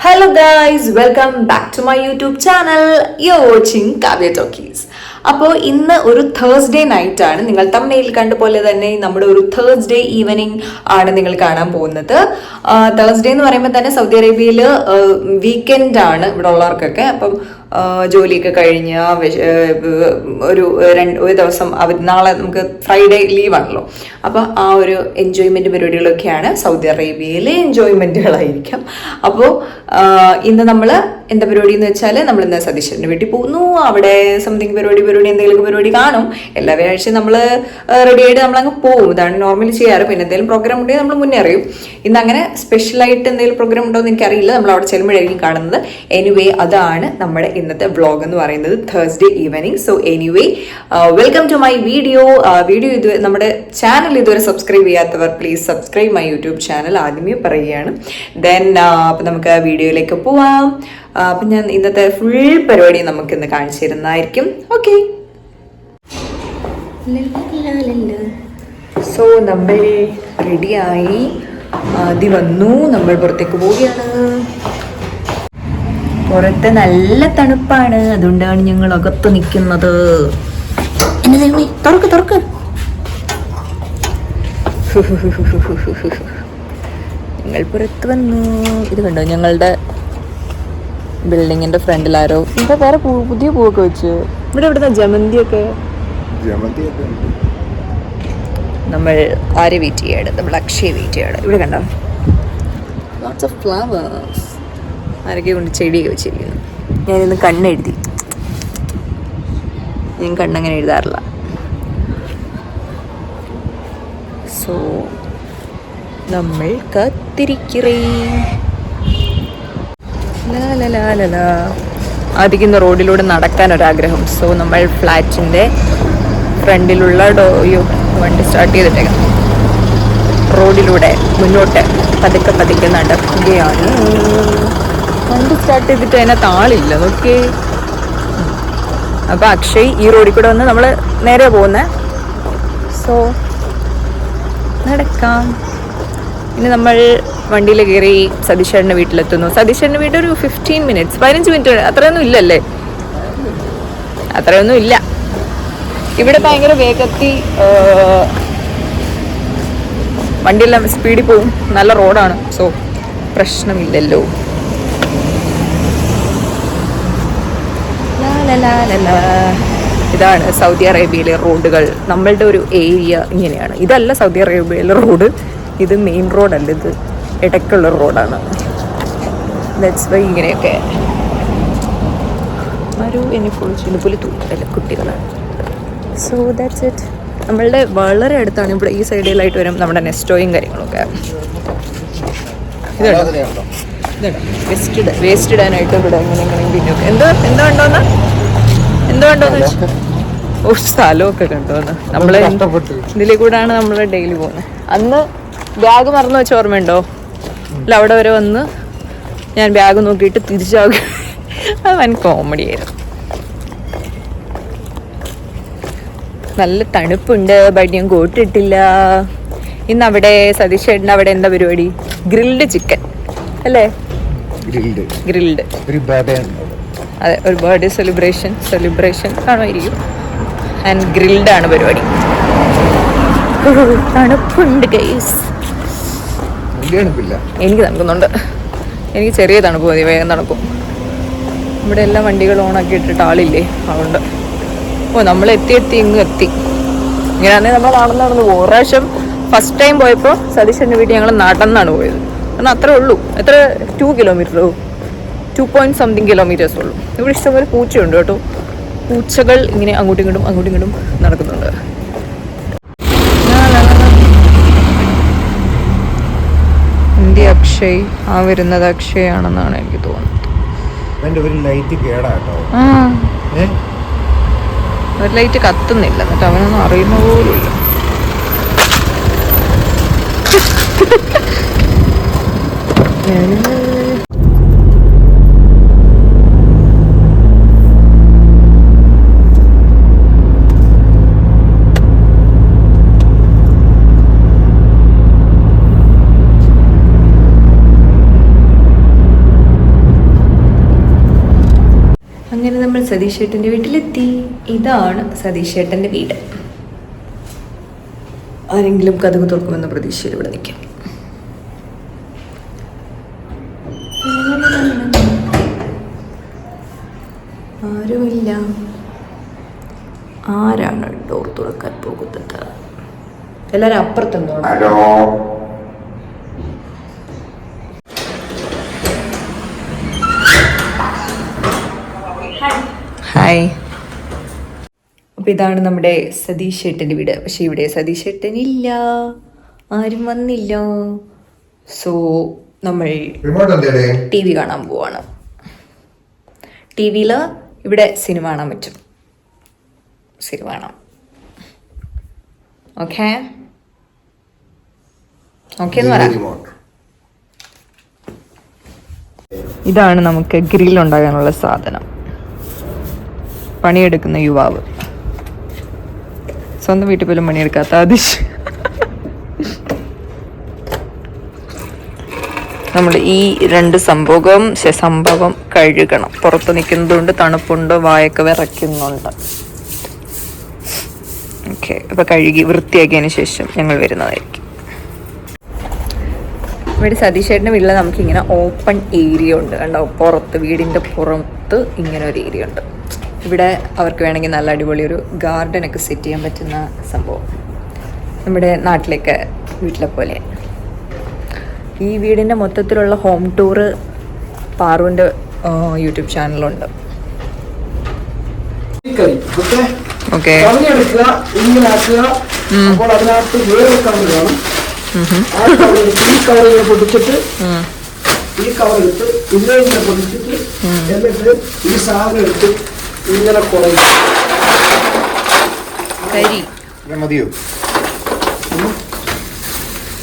Hello guys, welcome back to my YouTube channel. You're watching Kavya Talkies. അപ്പോൾ ഇന്ന് ഒരു Thursday night ആണ്. നിങ്ങൾ തമ്മിൽ കണ്ട പോലെ തന്നെ നമ്മുടെ ഒരു തേഴ്സ്ഡേ ഈവനിങ് ആണ് നിങ്ങൾ കാണാൻ പോകുന്നത്. തേഴ്സ്ഡേ എന്ന് പറയുമ്പോൾ തന്നെ സൗദി അറേബ്യയിൽ വീക്കെൻഡ് ആണ് ഇവിടെ ഉള്ളവർക്കൊക്കെ. അപ്പം ജോലിയൊക്കെ കഴിഞ്ഞ് ഒരു ദിവസം നാളെ നമുക്ക് ഫ്രൈഡേ ലീവാണല്ലോ. അപ്പോൾ ആ ഒരു എൻജോയ്മെൻറ്റ് പരിപാടികളൊക്കെയാണ്. സൗദി അറേബ്യയിലെ എൻജോയ്മെൻറ്റുകളായിരിക്കും. അപ്പോൾ ഇന്ന് നമ്മൾ എന്താ പരിപാടി എന്ന് വെച്ചാൽ നമ്മൾ ഇന്ന് സതീശ്വരൻ്റെ വീട്ടിൽ പോകുന്നു. അവിടെ സംതിങ് പരിപാടി എന്തെങ്കിലും പരിപാടി കാണും. എല്ലാ വ്യാഴാഴ്ചയും നമ്മൾ റെഡി ആയിട്ട് നമ്മളങ്ങ് പോകും. ഇതാണ് നോർമലി ചെയ്യാറ്. പിന്നെ എന്തെങ്കിലും പ്രോഗ്രാം ഉണ്ടെങ്കിൽ നമ്മൾ മുന്നേ അറിയും. ഇന്ന് അങ്ങനെ സ്പെഷ്യലായിട്ട് എന്തെങ്കിലും പ്രോഗ്രാം ഉണ്ടോ എന്ന് എനിക്കറിയില്ല. നമ്മൾ അവിടെ ചെല്ലുമ്പോഴായിരിക്കും കാണുന്നത്. എനിവേ അതാണ് നമ്മുടെ ഇന്നത്തെ വ്ളോഗ് എന്ന് പറയുന്നത്, Thursday evening. So anyway welcome to my video. ഇത് നമ്മുടെ ചാനൽ ഇതുവരെ സബ്സ്ക്രൈബ് ചെയ്യാത്തവർ please subscribe my YouTube channel. ആദ്യമേ പറയുകയാണ്. ദെൻ അപ്പം നമുക്ക് വീഡിയോയിലേക്ക് പോവാം. അപ്പം ഞാൻ ഇന്നത്തെ ഫുൾ പരിപാടി നമുക്കിന്ന് കാണിച്ചു തരുന്നതായിരിക്കും. ഓക്കെ, സോ നമ്മൾ റെഡിയായി. ആദ്യം വന്നു, നമ്മൾ പുറത്തേക്ക് പോവുകയാണ്. പുറത്ത് നല്ല തണുപ്പാണ്, അതുകൊണ്ടാണ് ഞങ്ങൾ അകത്ത് നിൽക്കുന്നത്. തുറക്ക് ഞങ്ങൾ പുറത്ത് വന്നു. ഇത് കണ്ടോ, ഞങ്ങളുടെ ബിൽഡിങ്ങിന്റെ ഫ്രണ്ടിൽ ആരോ ഇവിടെ വേറെ പുതിയ പൂവൊക്കെ വെച്ച്. ഇവിടെ ജമന്തിയൊക്കെ. നമ്മൾ ആരെ വെയിറ്റ് ചെയ്യാണ്? നമ്മൾ അക്ഷയ വെയിറ്റ് ചെയ്യാണ്. ഇവിടെ കണ്ടോ, ലോട്ട്സ് ഓഫ് ഫ്ലവേഴ്സ്. ആരൊക്കെ കൊണ്ട് ചെടിയൊക്കെ വെച്ചിരിക്കുന്നു. ഞാനിന്ന് കണ്ണെഴുതി. ഞാൻ കണ്ണങ്ങനെ എഴുതാറില്ല. സോ നമ്മൾ കാത്തിരിക്കറേ. ആദ്യം റോഡിലൂടെ നടക്കാൻ ഒരാഗ്രഹം. സോ നമ്മൾ ഫ്ലാറ്റിൻ്റെ ഫ്രണ്ടിലുള്ള വണ്ടി സ്റ്റാർട്ട് ചെയ്തിട്ടേക്കാം. റോഡിലൂടെ മുന്നോട്ട് പതുക്കെ നടക്കുകയാണ്. വണ്ടി സ്റ്റാർട്ട് ചെയ്തിട്ട് അതിനകത്ത് ആളില്ല. നോക്കി. അപ്പോൾ അക്ഷയ് ഈ റോഡിൽ കൂടെ വന്ന് നമ്മൾ നേരെ പോകുന്നത്. സോ നടക്കാം. ഇനി നമ്മൾ വണ്ടിയിൽ കയറി സതീശേട്ടൻ്റെ വീട്ടിലെത്തുന്നു. സതീശേട്ടൻ്റെ വീട്ടിൽ ഒരു 15 മിനിറ്റ്സ് 15 മിനിറ്റ് അത്രയൊന്നും ഇല്ലല്ലേ? അത്രയൊന്നും ഇല്ല. ഇവിടെ ഭയങ്കര വേഗത്തിൽ വണ്ടിയെല്ലാം സ്പീഡിൽ പോവും. നല്ല റോഡാണ്. സോ പ്രശ്നമില്ലല്ലോ. ഇതാണ് സൗദി അറേബ്യയിലെ റോഡുകൾ. നമ്മളുടെ ഒരു ഏരിയ ഇങ്ങനെയാണ്. ഇതല്ല സൗദി അറേബ്യയിലെ റോഡ്. ഇത് മെയിൻ റോഡല്ല, ഇത് ഇടയ്ക്കുള്ള റോഡാണ്. ദാറ്റ്സ് വൈ ഇങ്ങനെയൊക്കെ എന്നെ ഫുൾ ചിലപ്പോൾ തൂക്കല്ല കുട്ടികളാണ്. So that's it. നമ്മളുടെ വളരെ അടുത്താണ്. ഇവിടെ ഈ സൈഡിലായിട്ട് വരും നമ്മുടെ നെസ്റ്റോയും കാര്യങ്ങളൊക്കെ. ഇതുണ്ടോ വേസ്റ്റ് ഇടാനായിട്ട് ഇവിടെ എങ്ങനെയെങ്കിലും പിന്നൊക്കെ എന്തോ കണ്ടോന്ന് ഓ സ്ഥലമൊക്കെ കണ്ടോന്ന്. നമ്മള് ഇതിലെ കൂടാണ് നമ്മൾ ഡെയിലി പോകുന്നത്. അന്ന് ബാഗ് മറന്നു വെച്ച ഓർമ്മയുണ്ടോ? അല്ല, അവിടെ വരെ വന്ന് ഞാൻ ബാഗ് നോക്കിയിട്ട് തിരിച്ചാകും. അത് വൻ കോമഡി ആയിരുന്നു. നല്ല തണുപ്പുണ്ട്. ബട്ട് ഞാൻ കോട്ടിട്ടില്ല. ഇന്ന് അവിടെ സതീഷേട്ടൻ്റെ അവിടെ എന്താ പരിപാടി? ഗ്രിൽഡ് ചിക്കൻ അല്ലേ? ഗ്രിൽഡ്. അതെ, ഒരു ബർത്ത്ഡേ സെലിബ്രേഷൻ കാണുമായിരിക്കും. ആൻഡ് ഗ്രിൽഡ് ആണ് പരിപാടി. തണുപ്പുണ്ട് ഗൈസ്. എനിക്ക് തണുക്കുന്നുണ്ട്. എനിക്ക് ചെറിയ തണുപ്പ് മതി, വേഗം തണുക്കും. ഇവിടെ എല്ലാ വണ്ടികളും ഓണാക്കി ഇട്ടിട്ട് ആളില്ലേ, അതുകൊണ്ട്. ഓ, നമ്മൾ എത്തി ഇങ്ങ് എത്തി. ഇങ്ങനെയാണെങ്കിൽ നമ്മൾ നടന്നു പോകും. പ്രാവശ്യം ഫസ്റ്റ് ടൈം പോയപ്പോൾ സതീശൻ്റെ വീട്ടിൽ ഞങ്ങൾ നടന്നാണ് പോയത്. കാരണം അത്രേ ഉള്ളൂ. എത്ര 2 കിലോമീറ്ററോ 2.something കിലോമീറ്റേഴ്സ് ഉള്ളൂ. ഇവിടെ ഇഷ്ടംപോലെ പൂച്ചയുണ്ട് കേട്ടോ. പൂച്ചകൾ ഇങ്ങനെ അങ്ങോട്ടും ഇങ്ങോട്ടും നടക്കുന്നുണ്ട്. ഇന്ത്യ അക്ഷയ്. ആ വരുന്നത് അക്ഷയാണെന്നാണ് എനിക്ക് തോന്നുന്നത്. ഒരു ലൈറ്റ് കത്തുന്നില്ല. എന്നിട്ട് അവനൊന്നും അറിയുന്ന പോലുമില്ല. അങ്ങനെ നമ്മൾ സതീഷ് ഏട്ടൻ്റെ വീട്ടിലെത്തി. ഇതാണ് സതീഷ് ഏട്ടൻ്റെ വീട്. ആരെങ്കിലും കതക് തുറക്കുമെന്ന പ്രതീക്ഷയിൽ ഇവിടെ നിൽക്കാം. ആരുമില്ല. ആരാണ് ഡോർ തുറക്കാൻ പോകുന്നത്? എല്ലാവരും അപ്പുറത്തുണ്ടോ? ഹായ്. അപ്പോൾ ഇതാണ് നമ്മുടെ സതീഷ് ഏട്ടൻ്റെ വീട്. പക്ഷേ ഇവിടെ സതീഷ് ഏട്ടനില്ല, ആരും വന്നില്ല. സോ നമ്മൾ ടി വി കാണാൻ പോവാണ്. ടി വിയിൽ ഇവിടെ സിനിമ കാണാൻ പറ്റും. സിനിമ കാണാം. ഓക്കെ ഓക്കെ എന്ന് പറയാം. ഇതാണ് നമുക്ക് ഗ്രില്ലുണ്ടാകാനുള്ള സാധനം. പണിയെടുക്കുന്ന യുവാവ്. സ്വന്തം വീട്ടിൽ പോലും പണിയെടുക്കാത്ത അതിശ്. നമ്മൾ ഈ രണ്ട് സംഭവം കഴുകണം. പുറത്ത് നിൽക്കുന്നതുകൊണ്ട് തണുപ്പുണ്ട്, വായൊക്കെ വിറയ്ക്കുന്നുണ്ട്. ഓക്കെ, അപ്പോൾ കഴുകി വൃത്തിയാക്കിയതിന് ശേഷം ഞങ്ങൾ വരുന്നതായിരിക്കും. ഇവിടെ സതീഷേട്ടൻ്റെ വീട്ടിൽ നമുക്കിങ്ങനെ ഓപ്പൺ ഏരിയ ഉണ്ട്. കണ്ടോ, പുറത്ത്, വീടിൻ്റെ പുറത്ത് ഇങ്ങനെ ഒരു ഏരിയ ഉണ്ട്. ഇവിടെ അവർക്ക് വേണമെങ്കിൽ നല്ല അടിപൊളി ഒരു ഗാർഡനൊക്കെ സെറ്റ് ചെയ്യാൻ പറ്റുന്ന സംഭവം. നമ്മുടെ നാട്ടിലേക്ക് വീട്ടിലെ പോലെ. ഈ വീടിൻ്റെ മൊത്തത്തിലുള്ള ഹോം ടൂറ് പാറുവിൻ്റെ യൂട്യൂബ് ചാനലുണ്ട്. ഓക്കെ, ഇങ്ങനെ കുറയും. മതിയോ?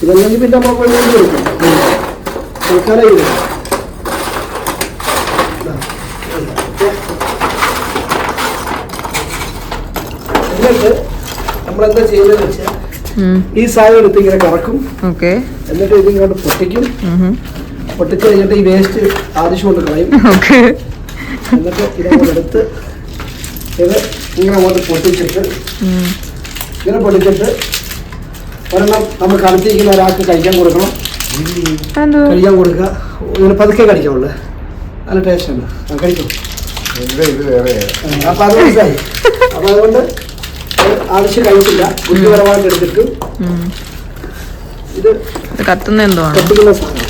ഇതല്ലെങ്കിൽ പിന്നെ നമ്മൾ കൊടുക്കും. തൽക്കാലം ഇത് എന്നിട്ട് നമ്മളെന്താ ചെയ്യുന്നത് വെച്ചാൽ ഈ സാധനം എടുത്ത് ഇങ്ങനെ കറക്കും. എന്നിട്ട് ഇത് ഇങ്ങോട്ട് പൊട്ടിക്കും. പൊട്ടിച്ച് കഴിഞ്ഞിട്ട് ഈ വേസ്റ്റ് ആവശ്യം കൊണ്ട് കളയും. എന്നിട്ട് ഇതങ്ങോട്ട് എടുത്ത് ഇത് ഇങ്ങനെ അങ്ങോട്ട് പൊട്ടിച്ചിട്ട് ഒരെണ്ണം നമ്മൾ കളിച്ചിരിക്കുന്ന ഒരാൾക്ക് കഴിക്കാൻ കൊടുക്കണം. കഴിക്കാൻ കൊടുക്കുക. ഇങ്ങനെ പതുക്കെ കഴിക്കാവുള്ളൂ. നല്ല ടേസ്റ്റാണ്. കഴിക്കും. അപ്പം അത് മനസ്സിലായി. അപ്പം അതുകൊണ്ട് ആവശ്യം കഴിച്ചില്ല. ബുദ്ധിപരമായിട്ട് എടുത്തിട്ട് ഇത് കത്തിക്കുന്ന സാധനം.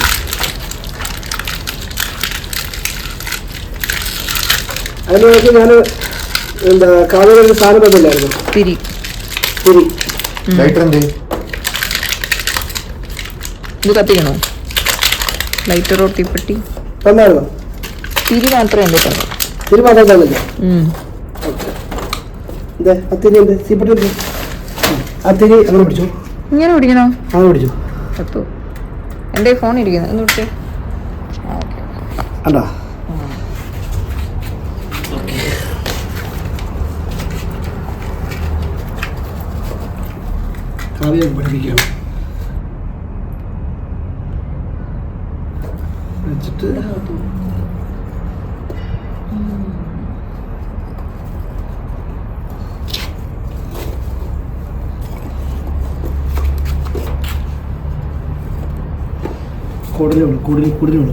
അതിനുവേണ്ടി ഞാൻ എന്താ കാവ്യ സാധനം തന്നില്ലായിരുന്നു. തിരി ഇത് കത്തിക്കണോ? ലൈറ്ററോ തീപ്പെട്ടി തന്നായിരുന്നോ? തിരി മാത്രമേ എന്തോ തന്നു. തിരി മാത്രം തന്നില്ല. തിരി ഉണ്ട്, തീപ്പെട്ടി ഉണ്ട്. ആ തിരി അങ്ങനെ പിടിച്ചു. ഇങ്ങനെ പിടിക്കണോ? അങ്ങനെ പിടിച്ചു. കത്തു. എൻ്റെ ഫോൺ ഇരിക്കുന്നു. ഒന്ന് പിടിച്ചേ. അതാ കാവ്യം പഠിപ്പിക്കാം. വെച്ചിട്ട്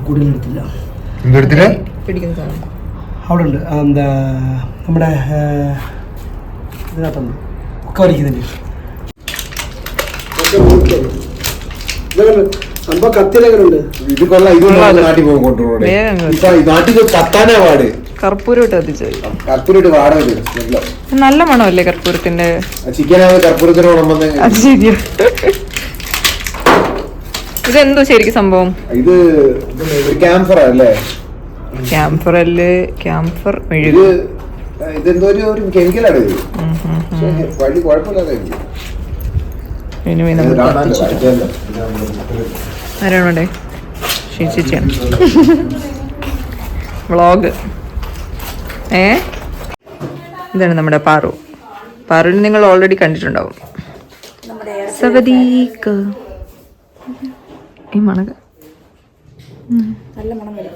കൂടുതലെടുത്തില്ല. അവിടെ ഉണ്ട്. എന്താ നമ്മുടെ ഇതിനകത്തുണ്ട് ഒക്കെ വലിക്കുന്നുണ്ട്. സംഭവം കത്തിലെങ്ങനുണ്ട്? ഇത് കൊള്ളാം. ഇത് നാട്ടിൽ പോകും കൊണ്ടുപോകണം. നാട്ടിൽ പത്താനാ പാട്. കർപ്പൂരമിട്ട് കത്തിച്ചു. കർപ്പൂരിട്ട് പാട നല്ല മണമല്ലേ കർപ്പൂരത്തിന്റെ? ചിക്കനാണ് കർപ്പൂരത്തിന് ഉണമ്പ്. അത് ശരിയാ. ഇതെന്തോ ശരിക്കും സംഭവം? ഇത് ക്യാംഫർ അല്ലേ? ക്യാംഫർ അല്ലേ? ക്യാംഫർ മെഴുക്. ഇതെന്തോ ഒരു കെമിക്കലാണ്. ഇത് വഴി കുഴപ്പമില്ലാതെ ആരാണോടെ ചേച്ചിയാണ് വ്ളോഗ്. ഇതാണ് നമ്മുടെ പാറുവിനെ നിങ്ങൾ ഓൾറെഡി കണ്ടിട്ടുണ്ടാവും. സവദീക്ക് ഈ മണക നല്ല മണം വരും.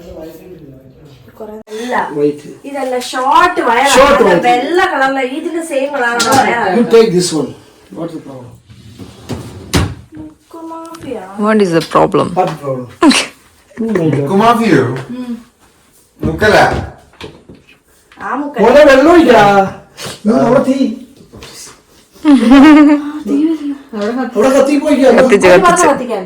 വൈറ്റ്. ഇതല്ല ഷോർട്ട് വയർ, Short wire. വെള്ള കളറിലെ ഇതിന്റെ സെയിം കളറാണ് wire. You take this one. What's the problem? What is the problem? What the problem? Oh my God. കുമാഫിയോ മുക്കല ആ മുക്ക മോനെ വെള്ളം ഒഴിക്കാ. അവിടെ തീ. അവിടെ കത്തി പോയിക്കാ. കത്തിച്ച് കത്തിച്ച് കത്തിക്കാൻ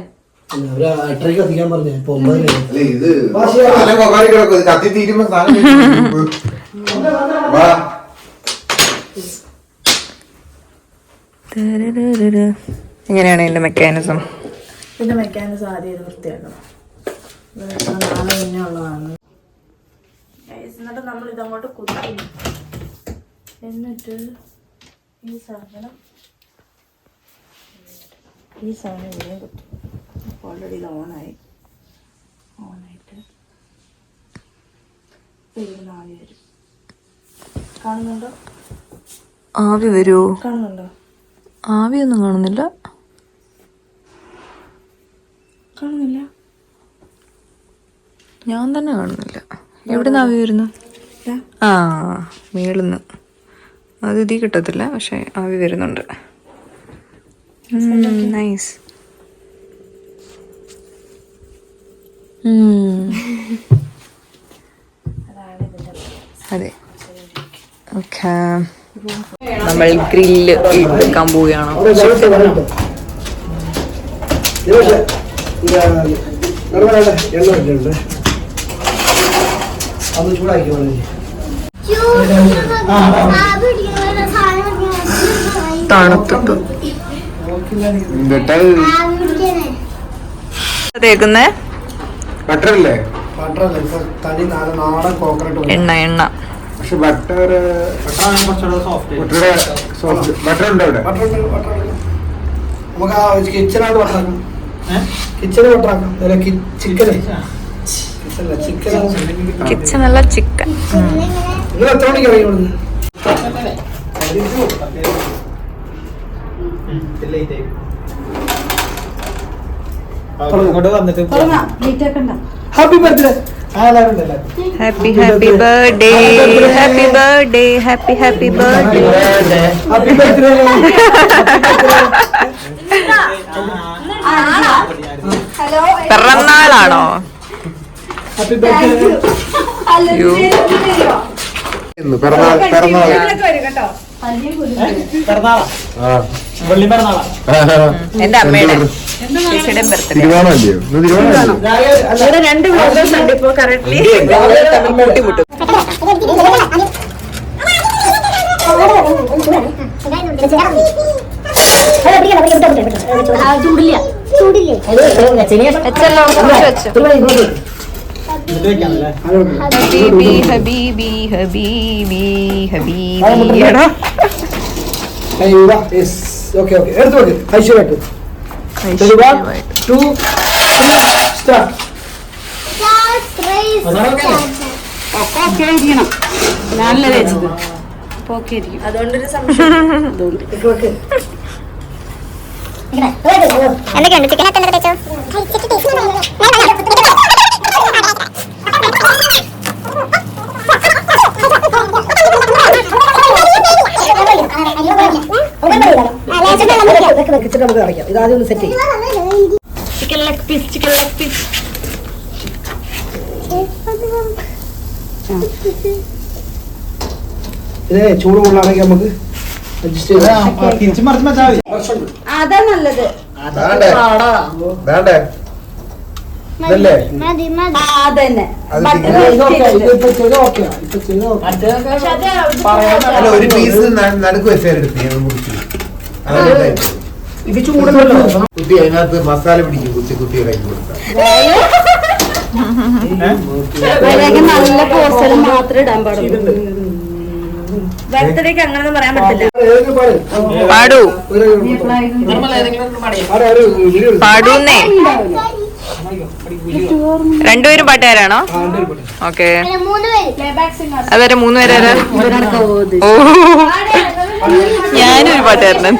ഒരു 8:30 കത്തിക്കാൻ പറഞ്ഞു. ഇപ്പൊ 9 അല്ല ഇത് സാധനം കൊക്കാരി കിടക്കും. ഇത് കത്തി തീരുമ്പോ സാധനം വാ. എങ്ങനെയാണ് ഇതിന്റെ മെക്കാനിസം? ഇതിന്റെ മെക്കാനിസം ആദ്യം ഇത് വൃത്തിയാക്കണം. നാളെ മുന്നേ ഉള്ളതാണ്. എന്നിട്ട് നമ്മൾ ഇതങ്ങോട്ട് കുത്തി, എന്നിട്ട് ഈ സാധനം ഇവിടെയും കുത്തും. ഓൾറെഡി ഇത് ഓണായിട്ട് ഇവിടുന്ന് ആവി വരും. കാണുന്നുണ്ടോ? ആവി വരുമോ? കാണുന്നുണ്ടോ? ആവിയൊന്നും കാണുന്നില്ല. കാണുന്നില്ല. ഞാൻ തന്നെ കാണുന്നില്ല. എവിടുന്ന് ആവി വരുന്നു? ആ, മേളിന്ന്. അത് ഇതിൽ കിട്ടത്തില്ല, പക്ഷെ ആവി വരുന്നുണ്ട്. നൈസ്. അതെ, ഓക്കെ. നമ്മൾ ഗ്രില്ല് എടുക്കാൻ പോവുകയാണോ? അവിടെ വെള്ളത്തെ വരട്ടെ. ദിനേശ്, എണ്ണ ഇട്ടിട്ടുണ്ട്. അത് ചൂടാക്കി വളരെ തണുത്തു തേക്കുന്നേ ബട്ടറല്ലേ? ബട്ടറല്ല, ഇപ്പൊ തനി നാടൻ കോക്കനട്ട്. എണ്ണ പക്ഷെ ബട്ടർ ബട്ടർ ഉണ്ടോ അവിടെ? നമുക്ക് ആ കിച്ചനായിട്ട് ബട്ടറാക്കാം. കിച്ചന് ബട്ടറാക്കാം. അല്ല ചിക്കന് കിച്ചൺ അല്ല, ചിക്കൻ. നിങ്ങൾ എത്ര മണിക്ക് ഇറങ്ങി ഇവിടുന്ന്? Happy birthday. Happy happy birthday, happy birthday, happy happy birthday. Happy birthday. പിറന്നാളാണോ? Happy birthday. എന്റെ അമ്മയുടെ ചേച്ചിയുടെ ബർത്ത്ഡേ. തിരുവോണമല്ലയോ? തിരുവോണമല്ലയോ? ഇവിടെ 2 വ്ലോഗേഴ്സ് ഉണ്ട് ഇപ്പൊ കറക്റ്റ്ലി. കൂട്ടിമുട്ടും. ഹബീബി ഹബീബി ഹബീബി ഹബീബി. എടാ ഓക്കെ ഓക്കെ എടുത്തു നോക്ക്. ഐശ്വര്യമായിട്ട് അതുകൊണ്ടൊരു സംശയം. എന്തൊക്കെയുണ്ട് ചിക്കനൊക്കെ എന്തൊക്കെ തേച്ചോ? നമുക്ക് അടയ്ക്കാം. ഇത് ആദ്യം ഒന്ന് സെറ്റ് ചെയ്യും. Chicken leg piece, chicken leg piece. ഇത് ചൂട് കൂടുതലാണെങ്കിൽ നമുക്ക് അഡ്ജസ്റ്റ് ചെയ്യാം. അതാ നല്ലത്. ഇതല്ലേ? മതി മതി. അതന്നെ. അത് But ഇപ്പൊ ചെയ്ത് ഓക്കെ. ഇപ്പൊ ചെയ്ത് ഓക്കെ. പക്ഷെ അത് അല്ല, ഒരു പീസ് നടുക്ക് വെച്ചെടുത്ത് ഞാൻ മുറിച്ചു. ഇത് ചൂടുണ്ടല്ലോ. കുത്തി അതിനകത്ത് മസാല പിടിക്കും. കുത്തി ഇറക്കി കൊടുത്താൽ അതിലേക്ക് നല്ല പോസ്റ്റൽ മാത്രമേ ഇടാൻ പാടുള്ളൂ. ബർത്ത്ഡേക്ക് അങ്ങനെയൊന്നും പറയാൻ പറ്റില്ല. പാടൂ പാടൂന്നേ. രണ്ടുപേരും പാട്ടുകാരാണോ? ഓക്കെ. 3 പേര്. അതാരെ 3 പേരാ? ഓ, ഞാനൊരു പാട്ടുകാരനാണ്.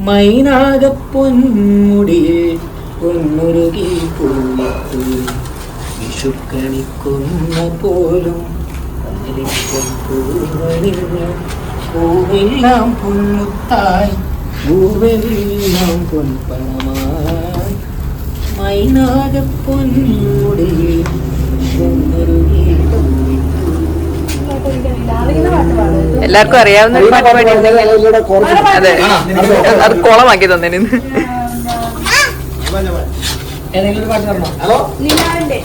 മൈനാകപ്പൊന്മുടിയെ ഒന്നൊരുകി പൂവിത്തു വിഷുക്കണിക്കുന്ന പോലും പൂവെല്ലാം പൊന്നുത്തായി പൂവെല്ലാം പൊൻപണമായി മൈനാകപ്പൊന്നൂടെ ഒന്നൊരുകി പൂവിത്തു. എല്ലാവർക്കും അറിയാവുന്ന ഒരു പാട്ട് പാടി. അതെ, അത് കോളമാക്കി തന്നെ. ഏതെങ്കിലും പാട്ട് പറഞ്ഞോ? ഹലോ, നിലാവിന്റെ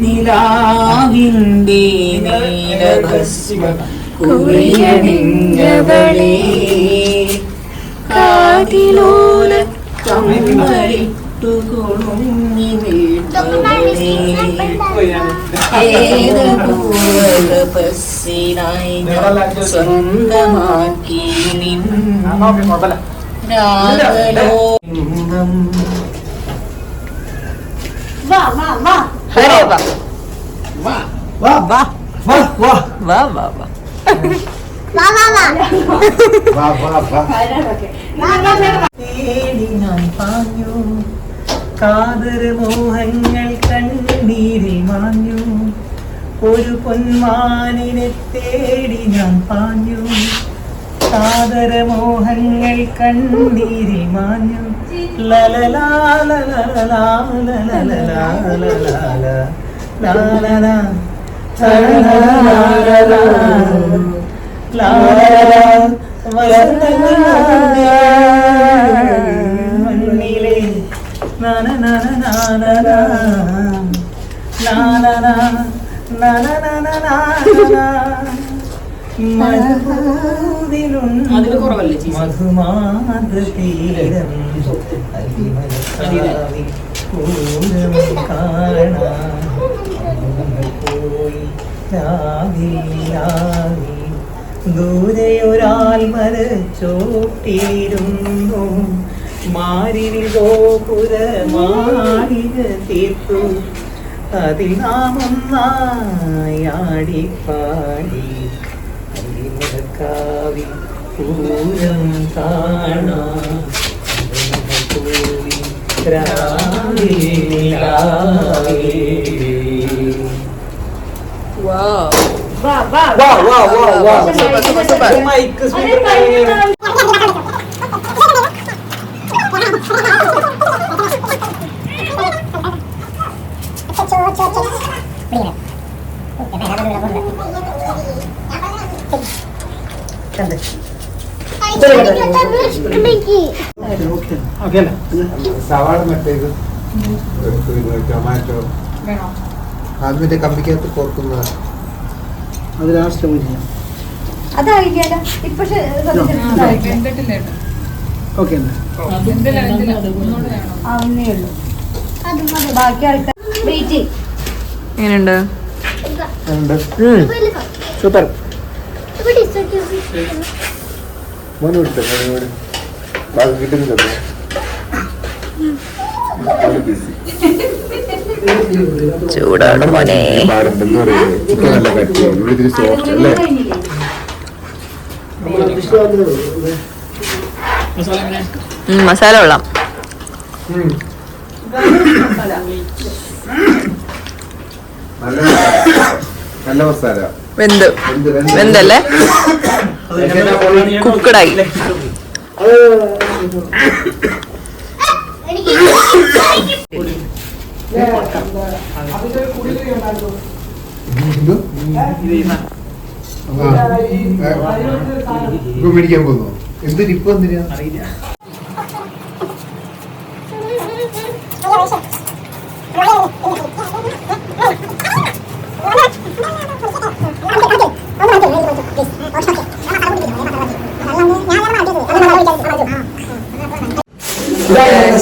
നിലാവിന്റെ നീലഭസ്മ കുറിയണിഞ്ഞവളേ കാതിലോല കമ്മലിട്ടു കൊളുങ്ങി നിൽപ്പവളേ ഏതപൂർവതപസ്സിനായി സ്വന്തമാക്കി നിൻ രാഗലോകം. വാ വാ വാ ഹരേ വാ വാ വാ വാ വാ വാ വാ വാ വാ. തേടി ഞാൻ പാഞ്ഞു കാതര മോഹങ്ങൾ കണ്ണീരിൽ മാഞ്ഞു ഒരു പൊന്മാനിനെ തേടി ഞാൻ പാഞ്ഞു കാതര മോഹങ്ങൾ കണ്ണീരിൽ മാഞ്ഞു മണ്ണിലെ മധുമാതീരം പോയി ദൂരെയൊരാൾ മരച്ചോട്ടിയിരുന്നു മാരിവിൽ ഗോപുര മാളിക തീർത്തു അതിൽ നാം ഒന്നായാടിപ്പാടി കാവി പൂരം കാണാൻ പോയി വാ വാ സവാള മറ്റേത് ടൊമാറ്റോ അതിന്റെ കമ്പിക്കകത്ത് കോർക്കുന്ന അത് ലാസ്റ്റ് അതായിരിക്കാലോ ഇപ്പൊ ഓക്കെ ആവുന്നേ ഉള്ളൂ. ബാക്കി ആൾക്കാർ വെയിറ്റ്. എങ്ങനെയുണ്ട്? സൂപ്പർ. കിട്ടുന്നില്ല ചൂടാണ് മോനെ. നല്ല കട്ടിയാണ് ഇതിരി സോഫ്റ്റ് അല്ലേ? മസാല കൊള്ളാം. നല്ല മസാല വെന്തല്ലേ? കുക്കഡായി. മേടിക്കാൻ പോന്നു. എന്തിന് ഇപ്പൊ എന്തിനാ?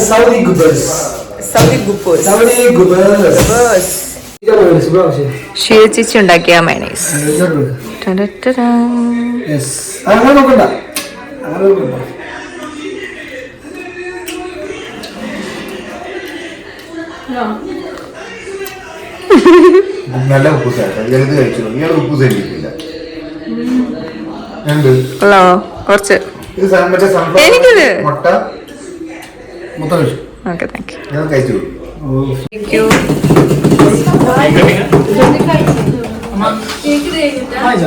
സൗദി ഗുബേഴ്സ്. ഷീല ചേച്ചി ഉണ്ടാക്കിയ മയണൈസ്. അങ്ങനെ നോക്കണ്ട. നല്ല ഉപ്പുസായിട്ട് ഇയാളത് കഴിച്ചു. ഇയാൾ ഉപ്പ് സരിക്കില്ല. കുറച്ച് ഇത് മറ്റേ എനിക്കിത് മുട്ട മൊത്തം കഴിച്ചു. Okay thank you. ഞാൻ കഴിച്ചു. Thank you.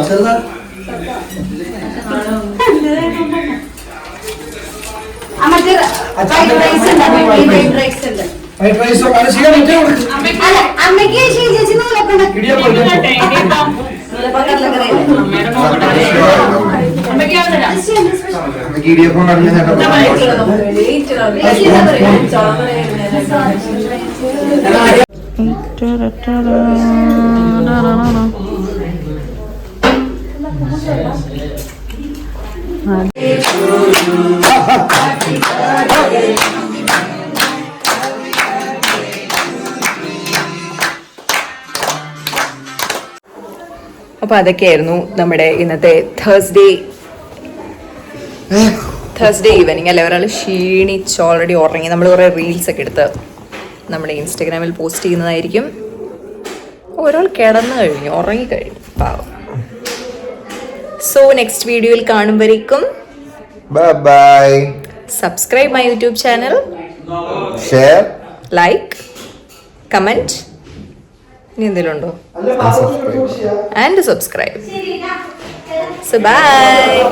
ചെറുതാ. മറ്റേ ഫ്രൈഡ് റൈസ് ഉണ്ട്, ഫ്രൈഡ് റൈസ് ഉണ്ട്. ഫ്രൈഡ് റൈസോ അത് ചെയ്യാൻ ഇട്ടേ കൊടുക്ക്. അല്ല, അമ്മയ്ക്ക് ചേച്ചി നൂലപ്പം ഇടിയപ്പം ഇടിയപ്പം. എനിക്ക് ഇടിയപ്പം കടന്ന് ചേട്ടാ അപ്പോൾ അതൊക്കെയായിരുന്നു നമ്മുടെ ഇന്നത്തെ തേഴ്സ്ഡേ ഈവനിങ് അല്ലേ. ഒരാൾ ക്ഷീണിച്ച് ഓൾറെഡി ഉറങ്ങി. നമ്മൾ കുറേ റീൽസ് ഒക്കെ എടുത്ത് നമ്മുടെ ഇൻസ്റ്റഗ്രാമിൽ പോസ്റ്റ് ചെയ്യുന്നതായിരിക്കും. ഒരാൾ കിടന്നു കഴിഞ്ഞു, ഉറങ്ങിക്കഴിഞ്ഞു, പാവം. സോ നെക്സ്റ്റ് വീഡിയോയിൽ കാണുമ്പോഴേക്കും bye. Subscribe my YouTube channel, share, like, comment, ഇനി എന്തെങ്കിലും ഉണ്ടോ, ആൻഡ് സബ്സ്ക്രൈബ്. So bye.